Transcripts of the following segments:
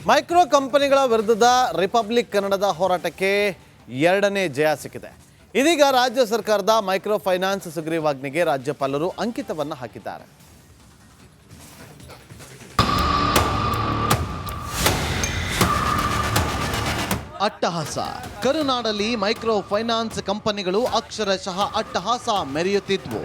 Micro ಕಂಪನಿಗಳ ವಿರುದ್ಧದ republic ಕನ್ನಡದ ಹೋರಾಟಕ್ಕೆ ಎರಡನೇ ಜಯ ಸಿಕ್ಕಿದೆ. ಇದೀಗ ರಾಜ್ಯ ಸರ್ಕಾರದ ಮೈಕ್ರೋ ಫೈನಾನ್ಸ್ ಸುಗ್ರೀವಾಜ್ಞೆಗೆ ರಾಜ್ಯಪಾಲರು ಅಂಕಿತವನ್ನು ಹಾಕಿದ್ದಾರೆ. ಅಟ್ಟಹಾಸ. ಕರುನಾಡಲ್ಲಿ ಮೈಕ್ರೋ ಫೈನಾನ್ಸ್ ಕಂಪನಿಗಳು ಅಕ್ಷರಶಃ ಅಟ್ಟಹಾಸ ಮೆರೆಯುತ್ತಿದ್ವು.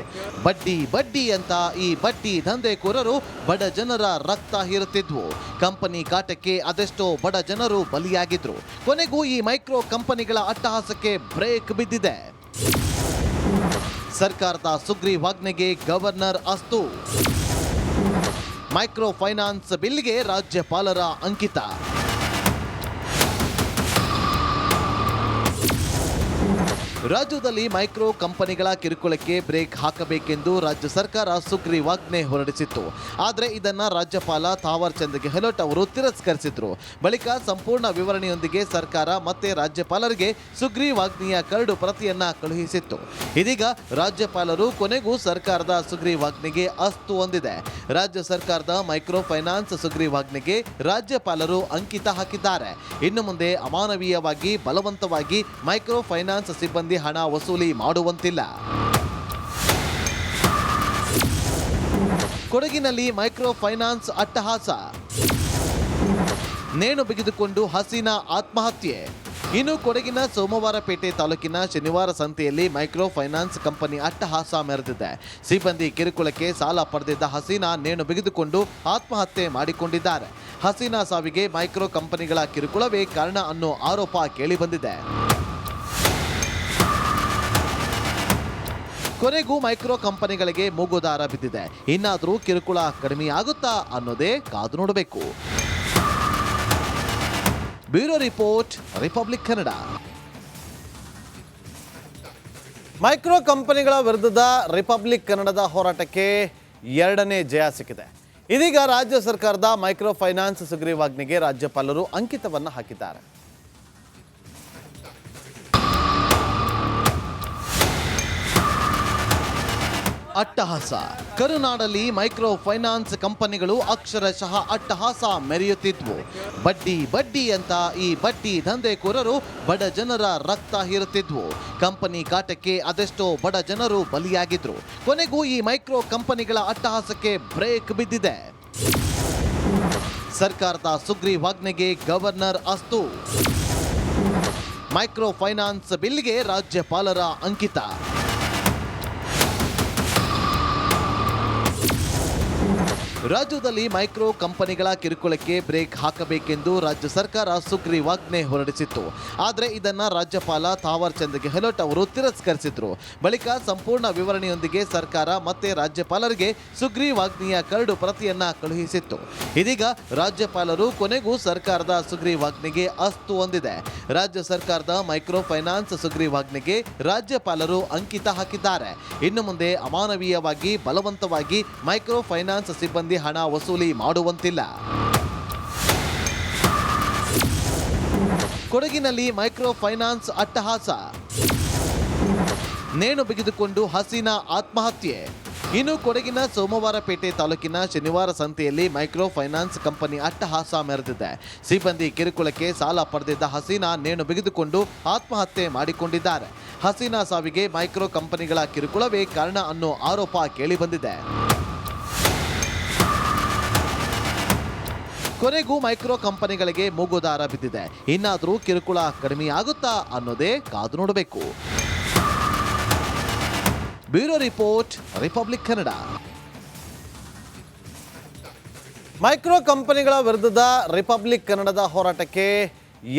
ಬಡ್ಡಿ ಅಂತ ಈ ಬಡ್ಡಿ ದಂಧೆಕೋರರು ಬಡ ಜನರ ರಕ್ತ ಹೀರುತ್ತಿದ್ವು. ಕಂಪನಿ ಕಾಟಕ್ಕೆ ಅದೆಷ್ಟೋ ಬಡ ಜನರು ಬಲಿಯಾಗಿದ್ರು. ಕೊನೆಗೂ ಈ ಮೈಕ್ರೋ ಕಂಪನಿಗಳ ಅಟ್ಟಹಾಸಕ್ಕೆ ಬ್ರೇಕ್ ಬಿದ್ದಿದೆ. ಸರ್ಕಾರದ ಸುಗ್ರೀವಾಜ್ಞೆಗೆ ಗವರ್ನರ್ ಅಸ್ತು. ಮೈಕ್ರೋ ಫೈನಾನ್ಸ್ ಬಿಲ್ಗೆ ರಾಜ್ಯಪಾಲರ ಅಂಕಿತ. ರಾಜ್ಯದಲ್ಲಿ ಮೈಕ್ರೋ ಕಂಪನಿಗಳ ಕಿರುಕುಳಕ್ಕೆ ಬ್ರೇಕ್ ಹಾಕಬೇಕೆಂದು ರಾಜ್ಯ ಸರ್ಕಾರ ಸುಗ್ರೀವಾಜ್ಞೆ ಹೊರಡಿಸಿತ್ತು. ಆದರೆ ಇದನ್ನು ರಾಜ್ಯಪಾಲ ಥಾವರ್ ಚಂದ್ ಗೆಹ್ಲೋಟ್ ಅವರು ತಿರಸ್ಕರಿಸಿದ್ರು. ಬಳಿಕ ಸಂಪೂರ್ಣ ವಿವರಣೆಯೊಂದಿಗೆ ಸರ್ಕಾರ ಮತ್ತೆ ರಾಜ್ಯಪಾಲರಿಗೆ ಸುಗ್ರೀವಾಜ್ಞೆಯ ಕರಡು ಪ್ರತಿಯನ್ನ ಕಳುಹಿಸಿತ್ತು. ಇದೀಗ ರಾಜ್ಯಪಾಲರು ಕೊನೆಗೂ ಸರ್ಕಾರದ ಸುಗ್ರೀವಾಜ್ಞೆಗೆ ಅಸ್ತು ಹೊಂದಿದೆ. ರಾಜ್ಯ ಸರ್ಕಾರದ ಮೈಕ್ರೋ ಫೈನಾನ್ಸ್ ಸುಗ್ರೀವಾಜ್ಞೆಗೆ ರಾಜ್ಯಪಾಲರು ಅಂಕಿತ ಹಾಕಿದ್ದಾರೆ. ಇನ್ನು ಮುಂದೆ ಅಮಾನವೀಯವಾಗಿ ಬಲವಂತವಾಗಿ ಮೈಕ್ರೋ ಫೈನಾನ್ಸ್ ಸಿಬ್ಬಂದಿ ಹಣ ವಸೂಲಿ ಮಾಡುವಂತಿಲ್ಲ. ಕೊಡಗಿನಲ್ಲಿ ಮೈಕ್ರೋ ಫೈನಾನ್ಸ್ ಅಟ್ಟಹಾಸ. ನೇಣು ಬಿಗಿದುಕೊಂಡು ಹಸೀನಾ ಆತ್ಮಹತ್ಯೆ. ಇನ್ನು ಕೊಡಗಿನ ಸೋಮವಾರಪೇಟೆ ತಾಲೂಕಿನ ಶನಿವಾರ ಸಂತೆಯಲ್ಲಿ ಮೈಕ್ರೋ ಫೈನಾನ್ಸ್ ಕಂಪನಿ ಅಟ್ಟಹಾಸ ಮೆರೆದಿದೆ. ಸಿಬ್ಬಂದಿ ಕಿರುಕುಳಕ್ಕೆ ಸಾಲ ಪಡೆದಿದ್ದ ಹಸೀನಾ ನೇಣು ಬಿಗಿದುಕೊಂಡು ಆತ್ಮಹತ್ಯೆ ಮಾಡಿಕೊಂಡಿದ್ದಾರೆ. ಹಸೀನಾ ಸಾವಿಗೆ ಮೈಕ್ರೋ ಕಂಪನಿಗಳ ಕಿರುಕುಳವೇ ಕಾರಣ ಅನ್ನೋ ಆರೋಪ ಕೇಳಿಬಂದಿದೆ. ಕೊನೆಗೂ ಮೈಕ್ರೋ ಕಂಪನಿಗಳಿಗೆ ಮೂಗುದಾರ ಬಿದ್ದಿದೆ. ಇನ್ನಾದರೂ ಕಿರುಕುಳ ಕಡಿಮೆಯಾಗುತ್ತಾ ಅನ್ನೋದೇ ಕಾದು ನೋಡಬೇಕು. Bureau report, republic Kannada. Micro ಕಂಪನಿಗಳ ವಿರುದ್ಧದ ರಿಪಬ್ಲಿಕ್ ಕನ್ನಡದ ಹೋರಾಟಕ್ಕೆ ಎರಡನೇ ಜಯ ಸಿಕ್ಕಿದೆ. ಇದೀಗ ರಾಜ್ಯ ಸರ್ಕಾರದ ಮೈಕ್ರೋ ಫೈನಾನ್ಸ್ ಸುಗ್ರೀವಾಜ್ಞೆಗೆ ರಾಜ್ಯಪಾಲರು ಅಂಕಿತವನ್ನು ಹಾಕಿದ್ದಾರೆ. ಅಟ್ಟಹಾಸ. ಕರುನಾಡಲ್ಲಿ ಮೈಕ್ರೋ ಫೈನಾನ್ಸ್ ಕಂಪನಿಗಳು ಅಕ್ಷರಶಃ ಅಟ್ಟಹಾಸ ಮೆರೆಯುತ್ತಿದ್ವು. ಬಡ್ಡಿ ಅಂತ ಈ ಬಡ್ಡಿ ದಂಧೆಕೋರರು ಬಡ ಜನರ ರಕ್ತ ಹೀರುತ್ತಿದ್ವು. ಕಂಪನಿ ಕಾಟಕ್ಕೆ ಅದೆಷ್ಟೋ ಬಡ ಜನರು ಬಲಿಯಾಗಿದ್ರು. ಕೊನೆಗೂ ಈ ಮೈಕ್ರೋ ಕಂಪನಿಗಳ ಅಟ್ಟಹಾಸಕ್ಕೆ ಬ್ರೇಕ್ ಬಿದ್ದಿದೆ. ಸರ್ಕಾರದ ಸುಗ್ರೀವಾಜ್ಞೆಗೆ ಗವರ್ನರ್ ಅಸ್ತು. ಮೈಕ್ರೋ ಫೈನಾನ್ಸ್ ಬಿಲ್ಗೆ ರಾಜ್ಯಪಾಲರ ಅಂಕಿತ. ರಾಜ್ಯದಲ್ಲಿ ಮೈಕ್ರೋ ಕಂಪನಿಗಳ ಕಿರುಕುಳಕ್ಕೆ ಬ್ರೇಕ್ ಹಾಕಬೇಕೆಂದು ರಾಜ್ಯ ಸರ್ಕಾರ ಸುಗ್ರೀವಾಜ್ಞೆ ಹೊರಡಿಸಿತ್ತು. ಆದರೆ ಇದನ್ನು ರಾಜ್ಯಪಾಲ ಥಾವರ್ ಚಂದ್ ಗೆಹ್ಲೋಟ್ ಅವರು ತಿರಸ್ಕರಿಸಿದ್ರು. ಬಳಿಕ ಸಂಪೂರ್ಣ ವಿವರಣೆಯೊಂದಿಗೆ ಸರ್ಕಾರ ಮತ್ತೆ ರಾಜ್ಯಪಾಲರಿಗೆ ಸುಗ್ರೀವಾಜ್ಞೆಯ ಕರಡು ಪ್ರತಿಯನ್ನ ಕಳುಹಿಸಿತ್ತು. ಇದೀಗ ರಾಜ್ಯಪಾಲರು ಕೊನೆಗೂ ಸರ್ಕಾರದ ಸುಗ್ರೀವಾಜ್ಞೆಗೆ ಅಸ್ತು ಹೊಂದಿದೆ. ರಾಜ್ಯ ಸರ್ಕಾರದ ಮೈಕ್ರೋ ಫೈನಾನ್ಸ್ ಸುಗ್ರೀವಾಜ್ಞೆಗೆ ರಾಜ್ಯಪಾಲರು ಅಂಕಿತ ಹಾಕಿದ್ದಾರೆ. ಇನ್ನು ಮುಂದೆ ಅಮಾನವೀಯವಾಗಿ ಬಲವಂತವಾಗಿ ಮೈಕ್ರೋ ಫೈನಾನ್ಸ್ ಸಿಬ್ಬಂದಿ ಹಣ ವಸೂಲಿ ಮಾಡುವಂತಿಲ್ಲ. ಕೊಡಗಿನಲ್ಲಿ ಮೈಕ್ರೋ ಫೈನಾನ್ಸ್ ಅಟ್ಟಹಾಸ. ನೇಣು ಬಿಗಿದುಕೊಂಡು ಹಸೀನಾ ಆತ್ಮಹತ್ಯೆ. ಇನ್ನು ಕೊಡಗಿನ ಸೋಮವಾರಪೇಟೆ ತಾಲೂಕಿನ ಶನಿವಾರ ಸಂತೆಯಲ್ಲಿ ಮೈಕ್ರೋ ಫೈನಾನ್ಸ್ ಕಂಪನಿ ಅಟ್ಟಹಾಸ ಮೆರೆದಿದೆ. ಸಿಬ್ಬಂದಿ ಕಿರುಕುಳಕ್ಕೆ ಸಾಲ ಪಡೆದಿದ್ದ ಹಸೀನಾ ನೇಣು ಬಿಗಿದುಕೊಂಡು ಆತ್ಮಹತ್ಯೆ ಮಾಡಿಕೊಂಡಿದ್ದಾರೆ. ಹಸೀನಾ ಸಾವಿಗೆ ಮೈಕ್ರೋ ಕಂಪನಿಗಳ ಕಿರುಕುಳವೇ ಕಾರಣ ಅನ್ನೋ ಆರೋಪ ಕೇಳಿಬಂದಿದೆ. ಕೊನೆಗೂ ಮೈಕ್ರೋ ಕಂಪನಿಗಳಿಗೆ ಮೂಗುದಾರ ಬಿದ್ದಿದೆ. ಇನ್ನಾದರೂ ಕಿರುಕುಳ ಕಡಿಮೆಯಾಗುತ್ತಾ ಅನ್ನೋದೇ ಕಾದು ನೋಡಬೇಕು. Bureau report, republic Kannada. Micro ಕಂಪನಿಗಳ ವಿರುದ್ಧದ ರಿಪಬ್ಲಿಕ್ ಕನ್ನಡದ ಹೋರಾಟಕ್ಕೆ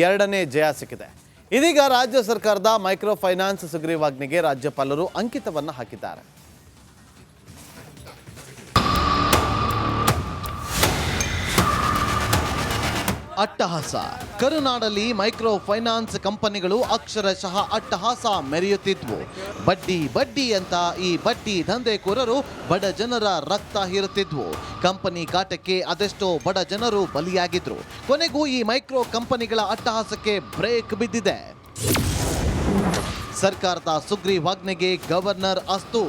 ಎರಡನೇ ಜಯ ಸಿಕ್ಕಿದೆ. ಇದೀಗ ರಾಜ್ಯ ಸರ್ಕಾರದ ಮೈಕ್ರೋ ಫೈನಾನ್ಸ್ ಸುಗ್ರೀವಾಜ್ಞೆಗೆ ರಾಜ್ಯಪಾಲರು ಅಂಕಿತವನ್ನು ಹಾಕಿದ್ದಾರೆ. ಅಟ್ಟಹಾಸ. ಕರುನಾಡಲ್ಲಿ ಮೈಕ್ರೋ ಫೈನಾನ್ಸ್ ಕಂಪನಿಗಳು ಅಕ್ಷರಶಃ ಅಟ್ಟಹಾಸ ಮೆರೆಯುತ್ತಿದ್ವು. ಬಡ್ಡಿ ಅಂತ ಈ ಬಡ್ಡಿ ದಂಧೆಕೋರರು ಬಡ ಜನರ ರಕ್ತ ಹೀರುತ್ತಿದ್ವು. ಕಂಪನಿ ಕಾಟಕ್ಕೆ ಅದೆಷ್ಟೋ ಬಡ ಜನರು ಬಲಿಯಾಗಿದ್ರು. ಕೊನೆಗೂ ಈ ಮೈಕ್ರೋ ಕಂಪನಿಗಳ ಅಟ್ಟಹಾಸಕ್ಕೆ ಬ್ರೇಕ್ ಬಿದ್ದಿದೆ. ಸರ್ಕಾರದ ಸುಗ್ರೀವಾಜ್ಞೆಗೆ ಗವರ್ನರ್ ಅಸ್ತು.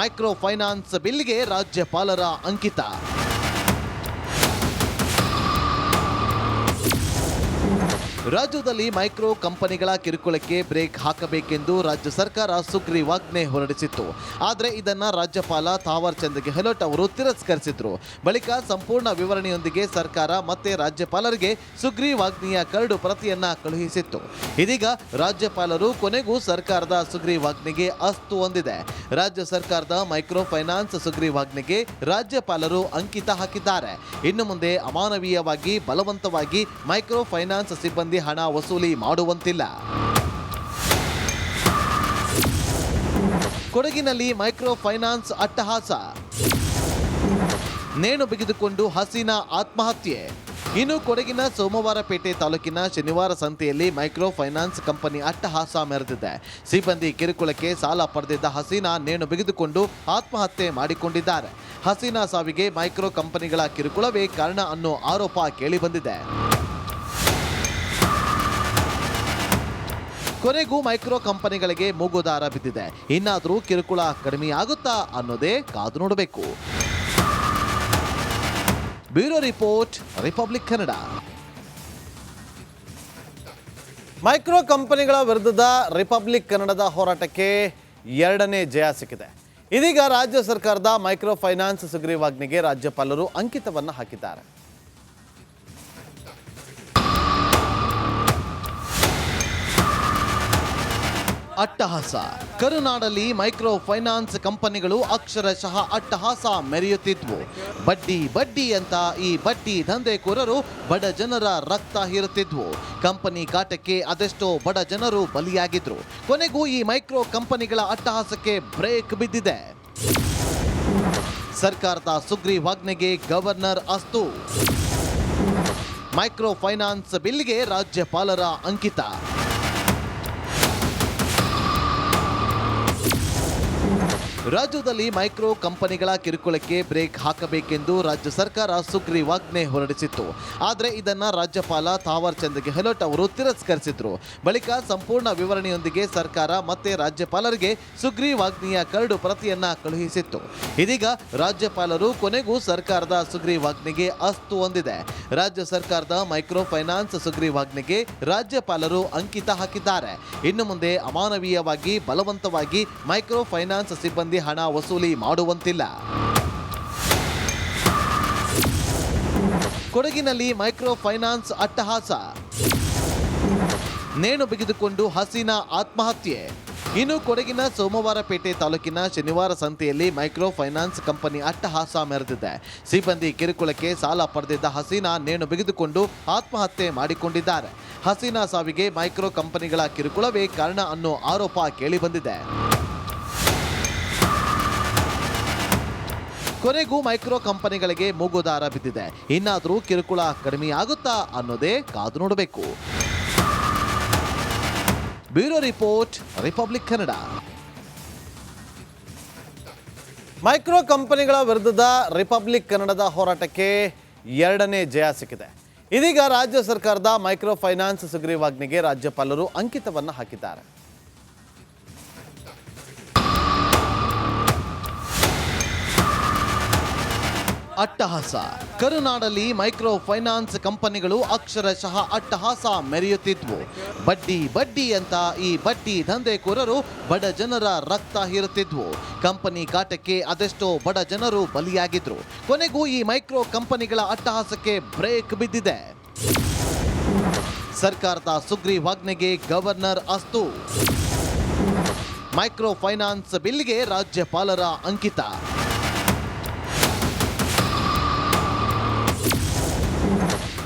ಮೈಕ್ರೋ ಫೈನಾನ್ಸ್ ಬಿಲ್ಗೆ ರಾಜ್ಯಪಾಲರ ಅಂಕಿತ. ರಾಜ್ಯದಲ್ಲಿ ಮೈಕ್ರೋ ಕಂಪನಿಗಳ ಕಿರುಕುಳಕ್ಕೆ ಬ್ರೇಕ್ ಹಾಕಬೇಕೆಂದು ರಾಜ್ಯ ಸರ್ಕಾರ ಸುಗ್ರೀವಾಜ್ಞೆ ಹೊರಡಿಸಿತ್ತು. ಆದರೆ ಇದನ್ನ ರಾಜ್ಯಪಾಲ ಥಾವರ್ ಚಂದ್ ಗೆಹ್ಲೋಟ್ ಅವರು ತಿರಸ್ಕರಿಸಿದ್ರು. ಬಳಿಕ ಸಂಪೂರ್ಣ ವಿವರಣೆಯೊಂದಿಗೆ ಸರ್ಕಾರ ಮತ್ತೆ ರಾಜ್ಯಪಾಲರಿಗೆ ಸುಗ್ರೀವಾಜ್ಞೆಯ ಕರಡು ಪ್ರತಿಯನ್ನ ಕಳುಹಿಸಿತ್ತು. ಇದೀಗ ರಾಜ್ಯಪಾಲರು ಕೊನೆಗೂ ಸರ್ಕಾರದ ಸುಗ್ರೀವಾಜ್ಞೆಗೆ ಅಸ್ತು ಹೊಂದಿದೆ. ರಾಜ್ಯ ಸರ್ಕಾರದ ಮೈಕ್ರೋ ಫೈನಾನ್ಸ್ ಸುಗ್ರೀವಾಜ್ಞೆಗೆ ರಾಜ್ಯಪಾಲರು ಅಂಕಿತ ಹಾಕಿದ್ದಾರೆ. ಇನ್ನು ಮುಂದೆ ಅಮಾನವೀಯವಾಗಿ ಬಲವಂತವಾಗಿ ಮೈಕ್ರೋ ಫೈನಾನ್ಸ್ ಸಿಬ್ಬಂದಿ ಹಣ ವಸೂಲಿ ಮಾಡುವಂತಿಲ್ಲ. ಕೊಡಗಿನಲ್ಲಿ ಮೈಕ್ರೋ ಫೈನಾನ್ಸ್ ಅಟ್ಟಹಾಸ, ನೇಣು ಬಿಗಿದುಕೊಂಡು ಹಸೀನಾ ಆತ್ಮಹತ್ಯೆ. ಇನ್ನು ಕೊಡಗಿನ ಸೋಮವಾರಪೇಟೆ ತಾಲೂಕಿನ ಶನಿವಾರ ಸಂತೆಯಲ್ಲಿ ಮೈಕ್ರೋ ಫೈನಾನ್ಸ್ ಕಂಪನಿ ಅಟ್ಟಹಾಸ ಮೆರೆದಿದೆ. ಸಿಬ್ಬಂದಿ ಕಿರುಕುಳಕ್ಕೆ ಸಾಲ ಪಡೆದಿದ್ದ ಹಸೀನಾ ನೇಣು ಬಿಗಿದುಕೊಂಡು ಆತ್ಮಹತ್ಯೆ ಮಾಡಿಕೊಂಡಿದ್ದಾರೆ. ಹಸೀನಾ ಸಾವಿಗೆ ಮೈಕ್ರೋ ಕಂಪನಿಗಳ ಕಿರುಕುಳವೇ ಕಾರಣ ಅನ್ನೋ ಆರೋಪ ಕೇಳಿಬಂದಿದೆ. ಕೊನೆಗೂ ಮೈಕ್ರೋ ಕಂಪನಿಗಳಿಗೆ ಮೂಗುದಾರ ಬಿದ್ದಿದೆ. ಇನ್ನಾದರೂ ಕಿರುಕುಳ ಕಡಿಮೆಯಾಗುತ್ತಾ ಅನ್ನೋದೇ ಕಾದು ನೋಡಬೇಕು. Bureau report, republic Kannada. Micro ಕಂಪನಿಗಳ ವಿರುದ್ಧದ ರಿಪಬ್ಲಿಕ್ ಕನ್ನಡದ ಹೋರಾಟಕ್ಕೆ ಎರಡನೇ ಜಯ ಸಿಕ್ಕಿದೆ. ಇದೀಗ ರಾಜ್ಯ ಸರ್ಕಾರದ ಮೈಕ್ರೋ ಫೈನಾನ್ಸ್ ಸುಗ್ರೀವಾಜ್ಞೆಗೆ ರಾಜ್ಯಪಾಲರು ಅಂಕಿತವನ್ನು ಹಾಕಿದ್ದಾರೆ. ಅಟ್ಟಹಾಸ. ಕರುನಾಡಲ್ಲಿ ಮೈಕ್ರೋ ಫೈನಾನ್ಸ್ ಕಂಪನಿಗಳು ಅಕ್ಷರಶಃ ಅಟ್ಟಹಾಸ ಮೆರೆಯುತ್ತಿದ್ವು. ಬಡ್ಡಿ ಬಡ್ಡಿ ಅಂತ ಈ ಬಡ್ಡಿ ದಂಧೆಕೋರರು ಬಡ ಜನರ ರಕ್ತ ಹೀರುತ್ತಿದ್ವು. ಕಂಪನಿ ಕಾಟಕ್ಕೆ ಅದೆಷ್ಟೋ ಬಡ ಜನರು ಬಲಿಯಾಗಿದ್ರು. ಕೊನೆಗೂ ಈ ಮೈಕ್ರೋ ಕಂಪನಿಗಳ ಅಟ್ಟಹಾಸಕ್ಕೆ ಬ್ರೇಕ್ ಬಿದ್ದಿದೆ. ಸರ್ಕಾರದ ಸುಗ್ರೀವಾಜ್ಞೆಗೆ ಗವರ್ನರ್ ಅಸ್ತು. ಮೈಕ್ರೋ ಫೈನಾನ್ಸ್ ಬಿಲ್ಗೆ ರಾಜ್ಯಪಾಲರ ಅಂಕಿತ. ರಾಜ್ಯದಲ್ಲಿ ಮೈಕ್ರೋ ಕಂಪನಿಗಳ ಕಿರುಕುಳಕ್ಕೆ ಬ್ರೇಕ್ ಹಾಕಬೇಕೆಂದು ರಾಜ್ಯ ಸರ್ಕಾರ ಸುಗ್ರೀವಾಜ್ಞೆ ಹೊರಡಿಸಿತ್ತು. ಆದರೆ ಇದನ್ನ ರಾಜ್ಯಪಾಲ ಥಾವರ್ ಚಂದ್ ಗೆಹ್ಲೋಟ್ ಅವರು ತಿರಸ್ಕರಿಸಿದ್ರು. ಬಳಿಕ ಸಂಪೂರ್ಣ ವಿವರಣೆಯೊಂದಿಗೆ ಸರ್ಕಾರ ಮತ್ತೆ ರಾಜ್ಯಪಾಲರಿಗೆ ಸುಗ್ರೀವಾಜ್ಞೆಯ ಕರಡು ಪ್ರತಿಯನ್ನ ಕಳುಹಿಸಿತ್ತು. ಇದೀಗ ರಾಜ್ಯಪಾಲರು ಕೊನೆಗೂ ಸರ್ಕಾರದ ಸುಗ್ರೀವಾಜ್ಞೆಗೆ ಅಸ್ತು ಹೊಂದಿದೆ. ರಾಜ್ಯ ಸರ್ಕಾರದ ಮೈಕ್ರೋ ಫೈನಾನ್ಸ್ ಸುಗ್ರೀವಾಜ್ಞೆಗೆ ರಾಜ್ಯಪಾಲರು ಅಂಕಿತ ಹಾಕಿದ್ದಾರೆ. ಇನ್ನು ಮುಂದೆ ಅಮಾನವೀಯವಾಗಿ ಬಲವಂತವಾಗಿ ಮೈಕ್ರೋ ಫೈನಾನ್ಸ್ ಸಿಬ್ಬಂದಿ ಹಣ ವಸೂಲಿ ಮಾಡುವಂತಿಲ್ಲ. ಕೊಡಗಿನಲ್ಲಿ ಮೈಕ್ರೋ ಫೈನಾನ್ಸ್ ಅಟ್ಟಹಾಸ, ನೇಣು ಬಿಗಿದುಕೊಂಡು ಹಸೀನಾ ಆತ್ಮಹತ್ಯೆ. ಇನ್ನು ಕೊಡಗಿನ ಸೋಮವಾರಪೇಟೆ ತಾಲೂಕಿನ ಶನಿವಾರ ಸಂತೆಯಲ್ಲಿ ಮೈಕ್ರೋ ಫೈನಾನ್ಸ್ ಕಂಪನಿ ಅಟ್ಟಹಾಸ ಮೆರೆದಿದೆ. ಸಿಬ್ಬಂದಿ ಕಿರುಕುಳಕ್ಕೆ ಸಾಲ ಪಡೆದಿದ್ದ ಹಸೀನಾ ನೇಣು ಬಿಗಿದುಕೊಂಡು ಆತ್ಮಹತ್ಯೆ ಮಾಡಿಕೊಂಡಿದ್ದಾರೆ. ಹಸೀನಾ ಸಾವಿಗೆ ಮೈಕ್ರೋ ಕಂಪನಿಗಳ ಕಿರುಕುಳವೇ ಕಾರಣ ಅನ್ನೋ ಆರೋಪ ಕೇಳಿಬಂದಿದೆ. ಕೊನೆಗೂ ಮೈಕ್ರೋ ಕಂಪನಿಗಳಿಗೆ ಮೂಗುದಾರ ಬಿದ್ದಿದೆ. ಇನ್ನಾದರೂ ಕಿರುಕುಳ ಕಡಿಮೆಯಾಗುತ್ತಾ ಅನ್ನೋದೇ ಕಾದು ನೋಡಬೇಕು. Bureau report, republic Kannada. Micro ಕಂಪನಿಗಳ ವಿರುದ್ಧದ ರಿಪಬ್ಲಿಕ್ ಕನ್ನಡದ ಹೋರಾಟಕ್ಕೆ ಎರಡನೇ ಜಯ ಸಿಕ್ಕಿದೆ. ಇದೀಗ ರಾಜ್ಯ ಸರ್ಕಾರದ ಮೈಕ್ರೋ ಫೈನಾನ್ಸ್ ಸುಗ್ರೀವಾಜ್ಞೆಗೆ ರಾಜ್ಯಪಾಲರು ಅಂಕಿತವನ್ನು ಹಾಕಿದ್ದಾರೆ. ಅಟ್ಟಹಾಸ. ಕರುನಾಡಲ್ಲಿ ಮೈಕ್ರೋ ಫೈನಾನ್ಸ್ ಕಂಪನಿಗಳು ಅಕ್ಷರಶಃ ಅಟ್ಟಹಾಸ ಮೆರೆಯುತ್ತಿದ್ವು. ಬಡ್ಡಿ ಬಡ್ಡಿ ಅಂತ ಈ ಬಡ್ಡಿ ದಂಧೆಕೋರರು ಬಡ ಜನರ ರಕ್ತ ಹೀರುತ್ತಿದ್ವು. ಕಂಪನಿ ಕಾಟಕ್ಕೆ ಅದೆಷ್ಟೋ ಬಡ ಜನರು ಬಲಿಯಾಗಿದ್ರು. ಕೊನೆಗೂ ಈ ಮೈಕ್ರೋ ಕಂಪನಿಗಳ ಅಟ್ಟಹಾಸಕ್ಕೆ ಬ್ರೇಕ್ ಬಿದ್ದಿದೆ. ಸರ್ಕಾರದ ಸುಗ್ರೀವಾಜ್ಞೆಗೆ ಗವರ್ನರ್ ಅಸ್ತು. ಮೈಕ್ರೋ ಫೈನಾನ್ಸ್ ಬಿಲ್ಗೆ ರಾಜ್ಯಪಾಲರ ಅಂಕಿತ.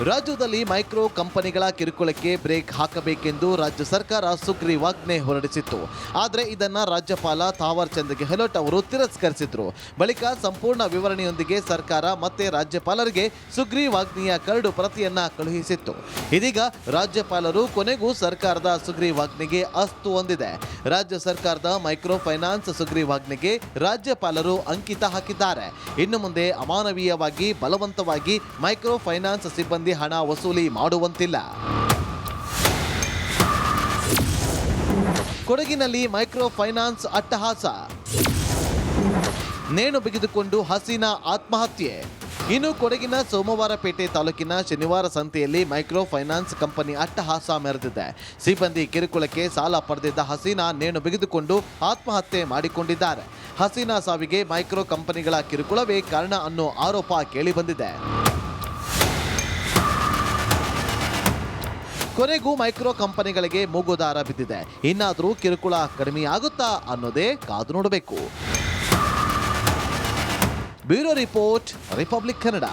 ರಾಜ್ಯದಲ್ಲಿ ಮೈಕ್ರೋ ಕಂಪನಿಗಳ ಕಿರುಕುಳಕ್ಕೆ ಬ್ರೇಕ್ ಹಾಕಬೇಕೆಂದು ರಾಜ್ಯ ಸರ್ಕಾರ ಸುಗ್ರೀವಾಜ್ಞೆ ಹೊರಡಿಸಿತ್ತು. ಆದರೆ ಇದನ್ನ ರಾಜ್ಯಪಾಲ ಥಾವರ್ ಚಂದ್ ಗೆಹ್ಲೋಟ್ ಅವರು ತಿರಸ್ಕರಿಸಿದ್ರು. ಬಳಿಕ ಸಂಪೂರ್ಣ ವಿವರಣೆಯೊಂದಿಗೆ ಸರ್ಕಾರ ಮತ್ತೆ ರಾಜ್ಯಪಾಲರಿಗೆ ಸುಗ್ರೀವಾಜ್ಞೆಯ ಕರಡು ಪ್ರತಿಯನ್ನ ಕಳುಹಿಸಿತ್ತು. ಇದೀಗ ರಾಜ್ಯಪಾಲರು ಕೊನೆಗೂ ಸರ್ಕಾರದ ಸುಗ್ರೀವಾಜ್ಞೆಗೆ ಅಸ್ತು ಹೊಂದಿದೆ. ರಾಜ್ಯ ಸರ್ಕಾರದ ಮೈಕ್ರೋ ಫೈನಾನ್ಸ್ ಸುಗ್ರೀವಾಜ್ಞೆಗೆ ರಾಜ್ಯಪಾಲರು ಅಂಕಿತ ಹಾಕಿದ್ದಾರೆ. ಇನ್ನು ಮುಂದೆ ಅಮಾನವೀಯವಾಗಿ ಬಲವಂತವಾಗಿ ಮೈಕ್ರೋ ಫೈನಾನ್ಸ್ ಸಿಬ್ಬಂದಿ ಹಣ ವಸೂಲಿ ಮಾಡುವಂತಿಲ್ಲ. ಕೊಡಗಿನಲ್ಲಿ ಮೈಕ್ರೋ ಫೈನಾನ್ಸ್ ಅಟ್ಟಹಾಸ, ನೇಣು ಬಿಗಿದುಕೊಂಡು ಹಸೀನಾ ಆತ್ಮಹತ್ಯೆ. ಇನ್ನು ಕೊಡಗಿನ ಸೋಮವಾರಪೇಟೆ ತಾಲೂಕಿನ ಶನಿವಾರ ಸಂತೆಯಲ್ಲಿ ಮೈಕ್ರೋ ಫೈನಾನ್ಸ್ ಕಂಪನಿ ಅಟ್ಟಹಾಸ ಮೆರೆದಿದೆ. ಸಿಬ್ಬಂದಿ ಕಿರುಕುಳಕ್ಕೆ ಸಾಲ ಪಡೆದಿದ್ದ ಹಸೀನಾ ನೇಣು ಬಿಗಿದುಕೊಂಡು ಆತ್ಮಹತ್ಯೆ ಮಾಡಿಕೊಂಡಿದ್ದಾರೆ. ಹಸೀನಾ ಸಾವಿಗೆ ಮೈಕ್ರೋ ಕಂಪನಿಗಳ ಕಿರುಕುಳವೇ ಕಾರಣ ಅನ್ನೋ ಆರೋಪ ಕೇಳಿಬಂದಿದೆ. ಕೊನೆಗೂ ಮೈಕ್ರೋ ಕಂಪನಿಗಳಿಗೆ ಮೂಗುದಾರ ಬಿದ್ದಿದೆ. ಇನ್ನಾದರೂ ಕಿರುಕುಳ ಕಡಿಮೆಯಾಗುತ್ತಾ ಅನ್ನೋದೇ ಕಾದು ನೋಡಬೇಕು. Bureau report, republic Kannada.